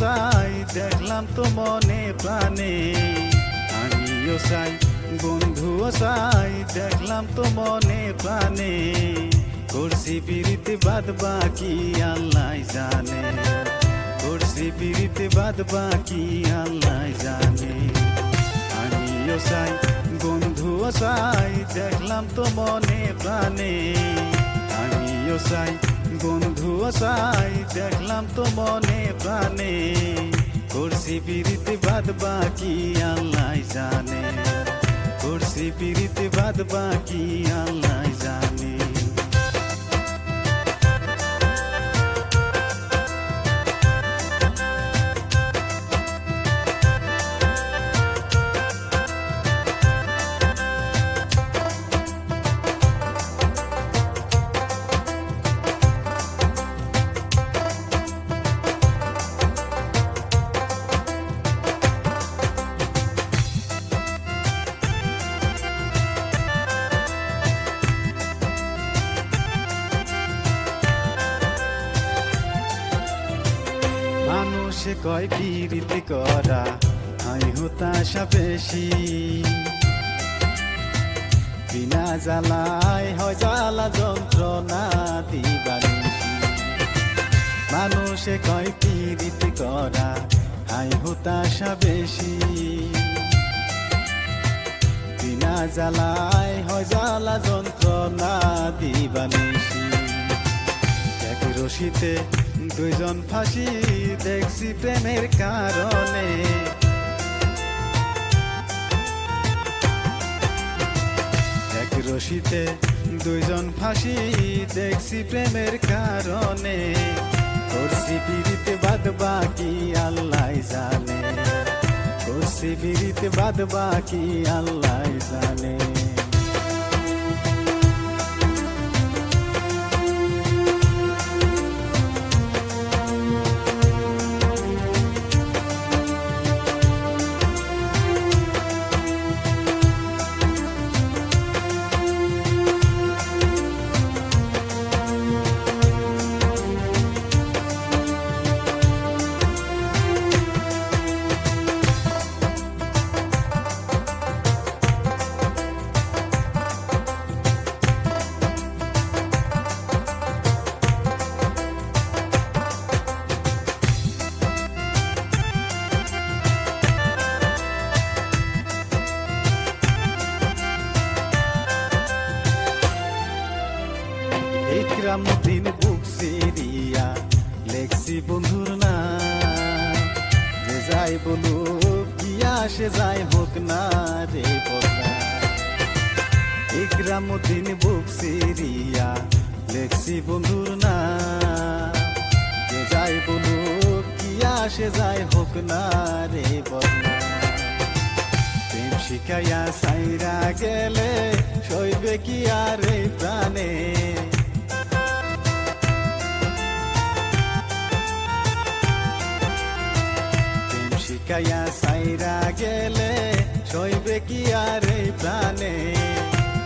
চাই দেখলাম তো মনে প্রাণে, আমিও চাই বন্ধুও চাই দেখলাম তো মনে প্রাণে, করছি পিরিতে বাদ বাকি আল্লাহ জানে, করছি পিরিতে বাদ বাকি আল্লাহ জানে। আমিও চাই বন্ধুও চাই দেখলাম তো মনে প্রাণে, আমিও চাই বন্ধুও চাই দেখলাম তো মনে প্রাণে, করছি পিরিতে বাদ বাকি আল্লাহ জানে, করছি পিরিতে বাদ বাকি আল্লাহ জানে। মানুষে কয় পিরিতি করা হাই হতাশা বেশি, বিনা জ্বালায় হয় জ্বালা যন্ত্রণা দিবানিশি। মানুষে কয় পিরিতি করা হাই হতাশা বেশি, বিনা জ্বালায় হয় জ্বালা যন্ত্রণা দিবানিশি। এক রশিতে দুইজন ফাঁসি দেখছি প্রেমের কারণে, এক রশিতে দুইজন ফাঁসি দেখছি প্রেমের কারণে, করছি পিরিতে বাদ বাকি আল্লাহ জানে, করছি পিরিতে বাদ বাকি আল্লাহ জানে। ইকরামুদ্দিন বুক সিরিয়া লেখছি বন্ধুর নাম, যে যাই বলুক কি আসে যাই হোক না রে বদনা। ইকরামুদ্দিন বুক সিরিয়া লেখছি বন্ধুর নাম, যে যাই বলুক কি আসে যাই হোক না রে বদনা। প্রেম শিখাইয়া সাইরা গেলে সইবে কি আর এই প্রাণে, শিখাইয়া সাইরা গেলে সইবে কি আর এই প্রাণে,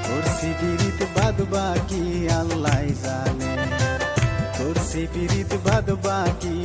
করছি পিরিত বাদ বাকি আল্লাহ জানে, করছি পিরিত বাদ বাকি